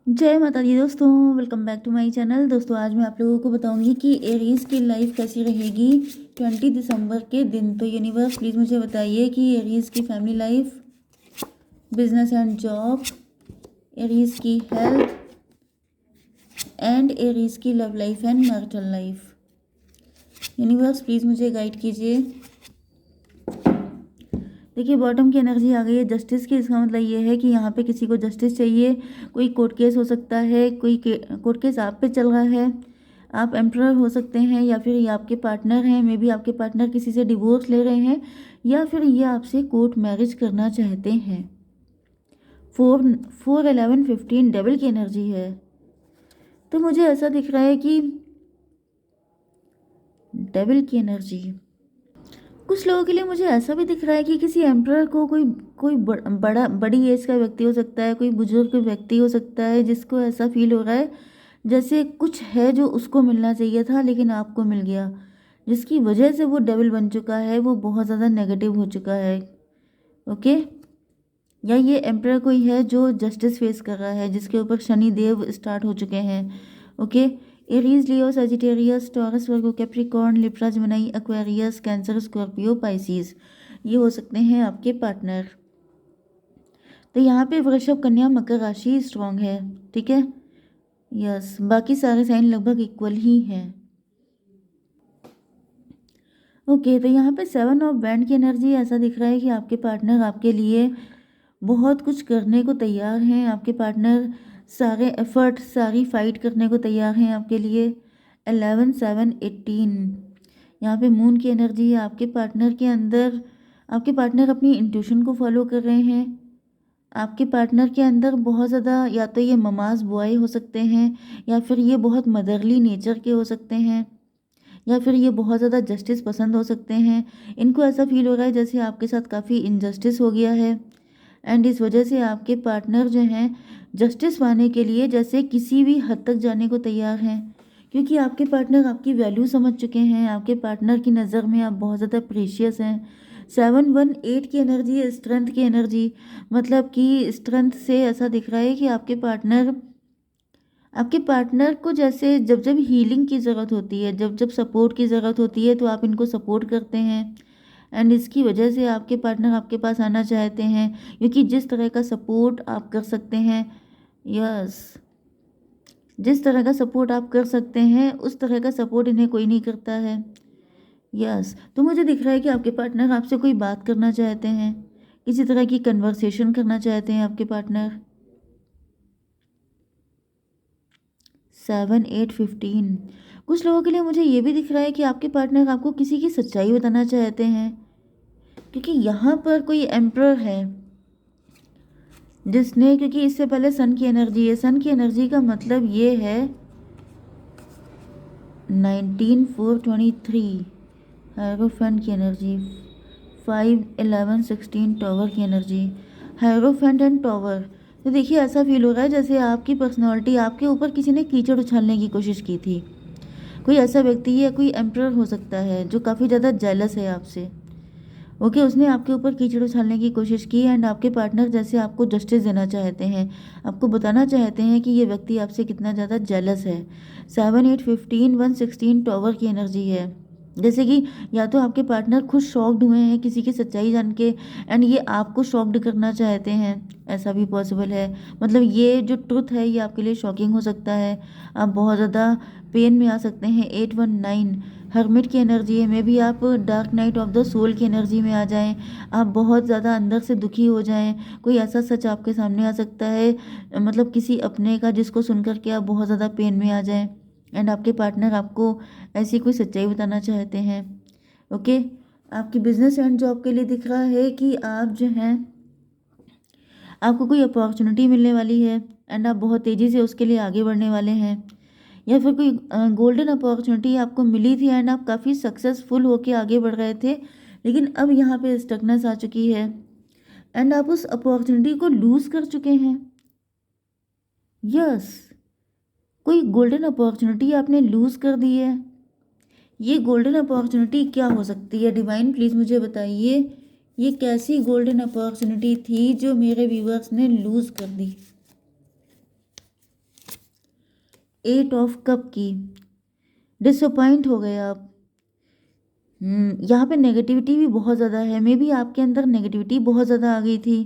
जय माता दी दोस्तों, welcome back to my channel. दोस्तों आज मैं आप लोगों को बताऊंगी कि एरीज की लाइफ कैसी रहेगी 20 दिसंबर के दिन। तो यूनिवर्स प्लीज़ मुझे बताइए कि एरीज की family life, business and job, Aries की हेल्थ एंड एरीज की love life and marital life. Universe please मुझे गाइड कीजिए। देखिए बॉटम की एनर्जी आ गई है जस्टिस की। इसका मतलब ये है कि यहाँ पे किसी को जस्टिस चाहिए। कोई कोर्ट केस हो सकता है, कोई कोर्ट केस आप पे चल रहा है। आप एम्प्रर हो सकते हैं या फिर ये आपके पार्टनर हैं। मे बी आपके पार्टनर किसी से डिवोर्स ले रहे हैं या फिर ये आपसे कोर्ट मैरिज करना चाहते हैं। 4 4 11 15 डेविल की एनर्जी है। तो मुझे ऐसा दिख रहा है कि डेविल की एनर्जी कुछ लोगों के लिए मुझे ऐसा भी दिख रहा है कि किसी एम्प्रर को कोई कोई बड़ी एज का व्यक्ति हो सकता है, कोई बुजुर्ग व्यक्ति हो सकता है जिसको ऐसा फील हो रहा है जैसे कुछ है जो उसको मिलना चाहिए था लेकिन आपको मिल गया, जिसकी वजह से वो डेविल बन चुका है, वो बहुत ज़्यादा नेगेटिव हो चुका है। ओके, या ये एम्प्रर कोई है जो जस्टिस फेस कर रहा है, जिसके ऊपर शनि देव स्टार्ट हो चुके हैं। Okay, Aries, Leo, Sagittarius, Taurus, Virgo, Capricorn, Libra, Gemini, Aquarius, Cancer, Scorpio, Pisces, ये हो सकते हैं आपके पार्टनर। तो यहाँ पे वृषभ, कन्या, मकर राशि स्ट्रांग है। ठीक है, यस, बाकी सारे साइन लगभग इक्वल ही हैं। ओके, तो यहाँ पे 7 ऑफ बैंड की एनर्जी ऐसा दिख रहा है कि आपके पार्टनर आपके लिए बहुत कुछ करने को तैयार हैं। आपके पार्टनर सारे एफर्ट, सारी फाइट करने को तैयार हैं आपके लिए। 11 7 18, यहाँ पे मून की एनर्जी है आपके पार्टनर के अंदर। आपके पार्टनर अपनी इंट्यूशन को फॉलो कर रहे हैं। आपके पार्टनर के अंदर बहुत ज़्यादा, या तो ये ममाज बॉय हो सकते हैं या फिर ये बहुत मदरली नेचर के हो सकते हैं या फिर ये बहुत ज़्यादा जस्टिस पसंद हो सकते हैं। इनको ऐसा फील हो रहा है जैसे आपके साथ काफ़ी इनजस्टिस हो गया है एंड इस वजह से आपके पार्टनर जो हैं जस्टिस पाने के लिए जैसे किसी भी हद तक जाने को तैयार हैं, क्योंकि आपके पार्टनर आपकी वैल्यू समझ चुके हैं। आपके पार्टनर की नज़र में आप बहुत ज़्यादा प्रीशियस हैं। 7 1 8 की एनर्जी है स्ट्रेंथ की एनर्जी, मतलब कि स्ट्रेंथ से ऐसा दिख रहा है कि आपके पार्टनर को जैसे जब जब हीलिंग की ज़रूरत होती है, जब जब सपोर्ट की ज़रूरत होती है तो आप इनको सपोर्ट करते हैं एंड इसकी वजह से आपके पार्टनर आपके पास आना चाहते हैं, क्योंकि जिस तरह का सपोर्ट आप कर सकते हैं, यस, जिस तरह का सपोर्ट आप कर सकते हैं उस तरह का सपोर्ट इन्हें कोई नहीं करता है। यस, तो मुझे दिख रहा है कि आपके पार्टनर आपसे कोई बात करना चाहते हैं, किसी तरह की कन्वर्सेशन करना चाहते हैं आपके पार्टनर। 7 8 15, कुछ लोगों के लिए मुझे ये भी दिख रहा है कि आपके पार्टनर आपको किसी की सच्चाई बताना चाहते हैं, क्योंकि यहाँ पर कोई एम्प्रर है जिसने, क्योंकि इससे पहले सन की एनर्जी है। सन की एनर्जी का मतलब ये है 19 4 23, हायरोफेंट की एनर्जी 5 11 16, टॉवर की एनर्जी, हायरोफेंट एंड टॉवर। तो देखिए ऐसा फील हो रहा है जैसे आपकी पर्सनालिटी, आपके ऊपर किसी ने कीचड़ उछालने की कोशिश की थी। कोई ऐसा व्यक्ति या कोई एम्प्रर हो सकता है जो काफ़ी ज़्यादा जेलस है आपसे। ओके, उसने आपके ऊपर कीचड़ उछालने की कोशिश की एंड आपके पार्टनर जैसे आपको जस्टिस देना चाहते हैं, आपको बताना चाहते हैं कि ये व्यक्ति आपसे कितना ज़्यादा जेलस है। 7 8 15 1 16, टॉवर की एनर्जी है। जैसे कि या तो आपके पार्टनर खुद शॉक्ड हुए हैं किसी की सच्चाई जान के एंड ये आपको शॉक्ड करना चाहते हैं, ऐसा भी पॉसिबल है। मतलब ये जो ट्रुथ है ये आपके लिए शॉकिंग हो सकता है, आप बहुत ज़्यादा पेन में आ सकते हैं। 8 1 9, हर्मिट की एनर्जी है। मे भी आप dark night of the soul की एनर्जी में आ जाएं, आप बहुत ज़्यादा अंदर से दुखी हो जाएं, कोई ऐसा सच आपके सामने आ सकता है, मतलब किसी अपने का, जिसको सुनकर के आप बहुत ज़्यादा पेन में आ जाएं एंड आपके पार्टनर आपको ऐसी कोई सच्चाई बताना चाहते हैं। ओके, आपकी बिजनेस एंड जॉब के लिए दिख रहा है कि आप जो हैं, आपको कोई अपॉर्चुनिटी मिलने वाली है एंड आप बहुत तेज़ी से उसके लिए आगे बढ़ने वाले हैं, या फिर कोई गोल्डन अपॉर्चुनिटी आपको मिली थी एंड आप काफ़ी सक्सेसफुल होके आगे बढ़ रहे थे, लेकिन अब यहाँ पे स्टकनेस आ चुकी है एंड आप उस अपॉर्चुनिटी को लूज़ कर चुके हैं। यस, कोई गोल्डन अपॉर्चुनिटी आपने लूज़ कर दी है। ये गोल्डन अपॉर्चुनिटी क्या हो सकती है? डिवाइन प्लीज़ मुझे बताइए, ये कैसी गोल्डन अपॉर्चुनिटी थी जो मेरे व्यूअर्स ने लूज़ कर दी। एट ऑफ कप की, डिसअपॉइंट हो गए आप। यहाँ पे नेगेटिविटी भी बहुत ज़्यादा है, मे बी आपके अंदर नेगेटिविटी बहुत ज़्यादा आ गई थी।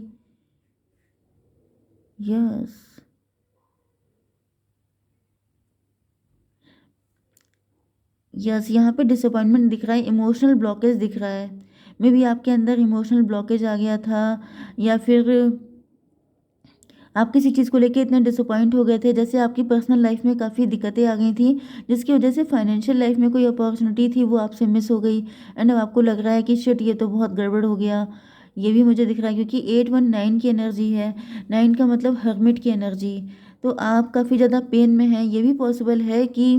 यस, यस, यहाँ पे डिसअपॉइंटमेंट दिख रहा है, इमोशनल ब्लॉकेज दिख रहा है। मे बी आपके अंदर इमोशनल ब्लॉकेज आ गया था, या फिर आप किसी चीज़ को लेके इतने डिसअपॉइंट हो गए थे, जैसे आपकी पर्सनल लाइफ में काफ़ी दिक्कतें आ गई थी, जिसकी वजह से फाइनेंशियल लाइफ में कोई अपॉर्चुनिटी थी वो आपसे मिस हो गई, एंड अब आपको लग रहा है कि शिट ये तो बहुत गड़बड़ हो गया। ये भी मुझे दिख रहा है क्योंकि 819 की एनर्जी है, 9 का मतलब हर्मिट की एनर्जी। तो आप काफ़ी ज़्यादा पेन में हैं। ये भी पॉसिबल है कि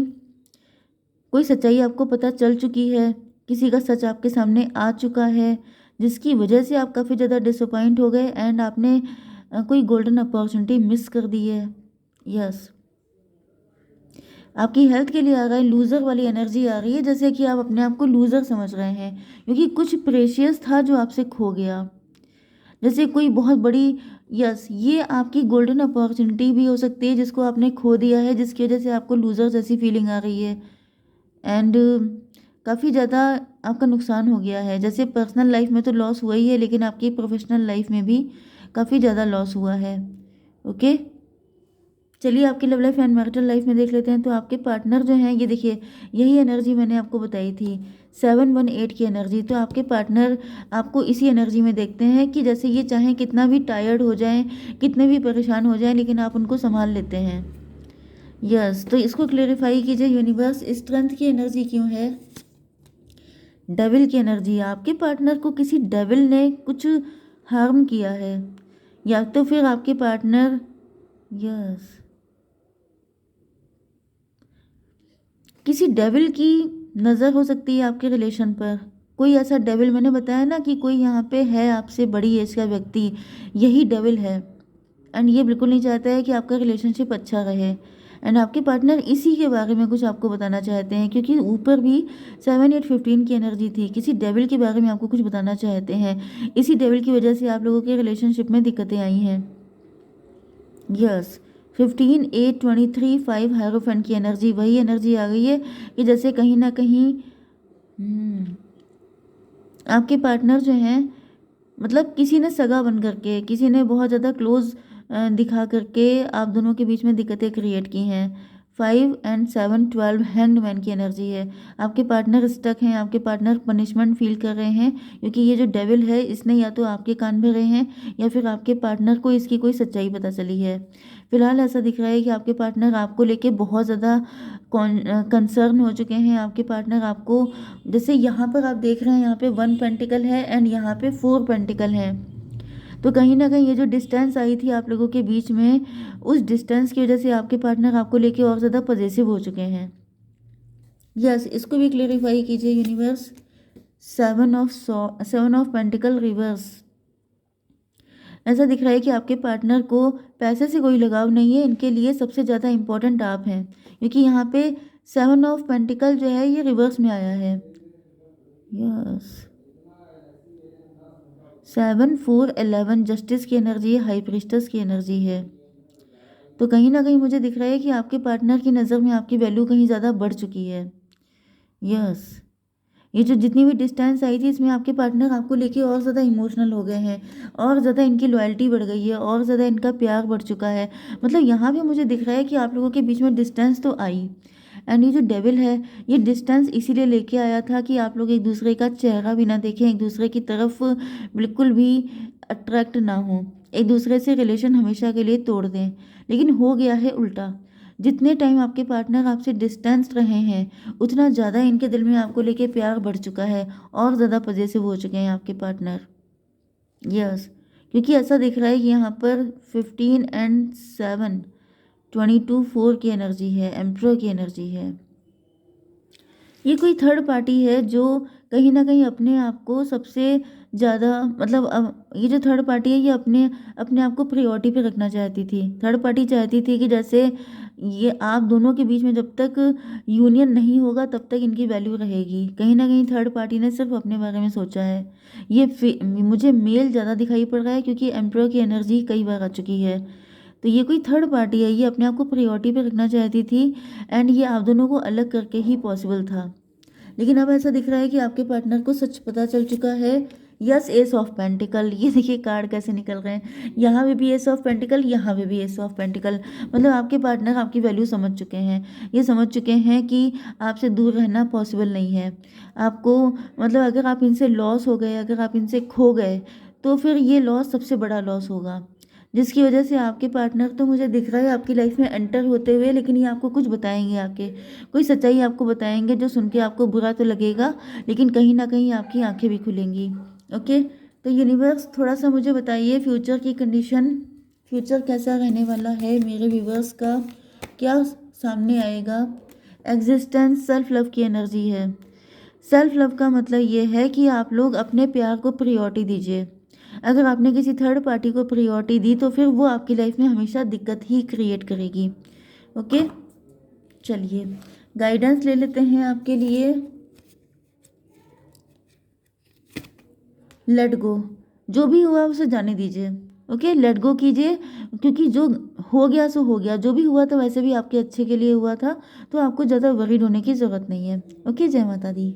कोई सच्चाई आपको पता चल चुकी है, किसी का सच आपके सामने आ चुका है, जिसकी वजह से आप काफ़ी ज़्यादा डिसअपॉइंट हो गए, एंड आपने कोई गोल्डन अपॉर्चुनिटी मिस कर दी है। यस, आपकी हेल्थ के लिए आ रहा है, लूज़र वाली एनर्जी आ रही है, जैसे कि आप अपने आप को लूज़र समझ रहे हैं, क्योंकि कुछ प्रेशियस था जो आपसे खो गया, जैसे कोई बहुत बड़ी। यस, ये आपकी गोल्डन अपॉर्चुनिटी भी हो सकती है जिसको आपने खो दिया है, जिसकी वजह से आपको लूज़र जैसी फीलिंग आ रही है, एंड काफ़ी ज़्यादा आपका नुकसान हो गया है। जैसे पर्सनल लाइफ में तो लॉस हुआ ही है, लेकिन आपकी प्रोफेशनल लाइफ में भी काफ़ी ज़्यादा लॉस हुआ है। ओके, चलिए आपकी love life and marital life में देख लेते हैं। तो आपके पार्टनर जो हैं, ये देखिए, यही एनर्जी मैंने आपको बताई थी, 718 की एनर्जी। तो आपके पार्टनर आपको इसी एनर्जी में देखते हैं कि जैसे ये चाहें कितना भी टायर्ड हो जाएं, कितने भी परेशान हो जाएं, लेकिन आप उनको संभाल लेते हैं। यस, तो इसको क्लेरिफाई कीजिए यूनिवर्स, स्ट्रेंथ की एनर्जी क्यों है? डेविल की एनर्जी। आपके पार्टनर को किसी डेविल ने कुछ हार्म किया है, या तो फिर आपके पार्टनर, यस, किसी डेविल की नज़र हो सकती है आपके रिलेशन पर। कोई ऐसा डेविल, मैंने बताया ना कि कोई यहाँ पे है आपसे बड़ी एज का व्यक्ति, यही डेविल है, एंड ये बिल्कुल नहीं चाहता है कि आपका रिलेशनशिप अच्छा रहे, एंड आपके पार्टनर इसी के बारे में कुछ आपको बताना चाहते हैं, क्योंकि ऊपर भी 7 8 15 की एनर्जी थी। किसी डेविल के बारे में आपको कुछ बताना चाहते हैं, इसी डेविल की वजह से आप लोगों के रिलेशनशिप में दिक्कतें आई हैं। यस, 15 8 23 5 हायरोफेंट की एनर्जी, वही एनर्जी आ गई है कि जैसे कहीं ना कहीं आपके पार्टनर जो हैं, मतलब किसी ने सगा बन करके, किसी ने बहुत ज़्यादा क्लोज दिखा करके आप दोनों के बीच में दिक्कतें क्रिएट की हैं। 5 एंड 7 12 हैंगमैन की एनर्जी है। आपके पार्टनर स्टक हैं, आपके पार्टनर पनिशमेंट फील कर रहे हैं, क्योंकि ये जो डेविल है इसने या तो आपके कान भरे हैं, या फिर आपके पार्टनर को इसकी कोई सच्चाई पता चली है। फिलहाल ऐसा दिख रहा है कि आपके पार्टनर आपको लेके बहुत ज़्यादा कंसर्न हो चुके हैं। आपके पार्टनर आपको, जैसे यहाँ पर आप देख रहे हैं, यहाँ पे 1 पेंटिकल है एंड यहाँ पे 4 पेंटिकल है। तो कहीं ना कहीं ये जो डिस्टेंस आई थी आप लोगों के बीच में, उस डिस्टेंस की वजह से आपके पार्टनर आपको लेके और ज़्यादा पॉजेसिव हो चुके हैं। यस, इसको भी क्लेरिफाई कीजिए यूनिवर्स। 7 of pentacle reverse. ऐसा दिख रहा है कि आपके पार्टनर को पैसे से कोई लगाव नहीं है, इनके लिए सबसे ज़्यादा इम्पोर्टेंट आप हैं, क्योंकि यहाँ पे 7 ऑफ पेंटिकल जो है ये रिवर्स में आया है। यस, 7 4 11 जस्टिस की एनर्जी है, हाई प्रिस्टस की एनर्जी है। तो कहीं ना कहीं मुझे दिख रहा है कि आपके पार्टनर की नज़र में आपकी वैल्यू कहीं ज़्यादा बढ़ चुकी है। यस, ये जो जितनी भी डिस्टेंस आई थी इसमें आपके पार्टनर आपको लेके और ज़्यादा इमोशनल हो गए हैं, और ज़्यादा इनकी लॉयल्टी बढ़ गई है, और ज़्यादा इनका प्यार बढ़ चुका है। मतलब यहाँ भी मुझे दिख रहा है कि आप लोगों के बीच में डिस्टेंस तो आई, एंड ये जो डेविल है ये डिस्टेंस इसीलिए लेके आया था कि आप लोग एक दूसरे का चेहरा भी ना देखें, एक दूसरे की तरफ बिल्कुल भी अट्रैक्ट ना हो, एक दूसरे से रिलेशन हमेशा के लिए तोड़ दें। लेकिन हो गया है उल्टा। जितने टाइम आपके पार्टनर आपसे डिस्टेंस रहे हैं, उतना ज़्यादा इनके दिल में आपको लेके प्यार बढ़ चुका है, और ज़्यादा पॉजेसिव हो चुके हैं आपके पार्टनर। यस, क्योंकि ऐसा दिख रहा है कि यहाँ पर 15 एंड 7 22 4 की एनर्जी है, एम्परर की एनर्जी है। ये कोई थर्ड पार्टी है जो कहीं ना कहीं अपने आप को सबसे ज़्यादा, मतलब अब ये जो थर्ड पार्टी है ये अपने अपने आप को प्रायोरिटी पे रखना चाहती थी। थर्ड पार्टी चाहती थी कि जैसे ये आप दोनों के बीच में जब तक यूनियन नहीं होगा तब तक इनकी वैल्यू रहेगी। कहीं ना कहीं थर्ड पार्टी ने सिर्फ अपने बारे में सोचा है। ये मुझे मेल ज़्यादा दिखाई पड़ रहा है, क्योंकि एम्परर की एनर्जी कई बार आ चुकी है। तो ये कोई थर्ड पार्टी है, ये अपने आप को प्रायोरिटी पे रखना चाहती थी एंड ये आप दोनों को अलग करके ही पॉसिबल था। लेकिन अब ऐसा दिख रहा है कि आपके पार्टनर को सच पता चल चुका है। यस, एस ऑफ पेंटिकल, ये देखिए कार्ड कैसे निकल रहे हैं, यहाँ पे भी एस ऑफ पेंटिकल, यहाँ पे भी एस ऑफ पेंटिकल। मतलब आपके पार्टनर आपकी वैल्यू समझ चुके हैं, ये समझ चुके हैं कि आपसे दूर रहना पॉसिबल नहीं है आपको। मतलब अगर आप इनसे लॉस हो गए, अगर आप इनसे खो गए, तो फिर ये लॉस सबसे बड़ा लॉस होगा, जिसकी वजह से आपके पार्टनर तो मुझे दिख रहा है आपकी लाइफ में एंटर होते हुए, लेकिन ये आपको कुछ बताएंगे, आके कोई सच्चाई आपको बताएंगे जो सुन के आपको बुरा तो लगेगा, लेकिन कहीं ना कहीं आपकी आंखें भी खुलेंगी। ओके, तो यूनिवर्स थोड़ा सा मुझे बताइए फ्यूचर की कंडीशन, फ्यूचर कैसा रहने वाला है मेरे व्यूवर्स का, क्या सामने आएगा। एग्जिस्टेंस सेल्फ लव की एनर्जी है। सेल्फ लव का मतलब ये है कि आप लोग अपने प्यार को प्रायोरिटी दीजिए। अगर आपने किसी थर्ड पार्टी को प्रायोरिटी दी तो फिर वो आपकी लाइफ में हमेशा दिक्कत ही क्रिएट करेगी। ओके, चलिए गाइडेंस ले लेते हैं आपके लिए। लेट गो, जो भी हुआ उसे जाने दीजिए। ओके, लेट गो कीजिए, क्योंकि जो हो गया सो हो गया, जो भी हुआ था वैसे भी आपके अच्छे के लिए हुआ था, तो आपको ज़्यादा वरीड होने की ज़रूरत नहीं है। ओके, जय माता दी।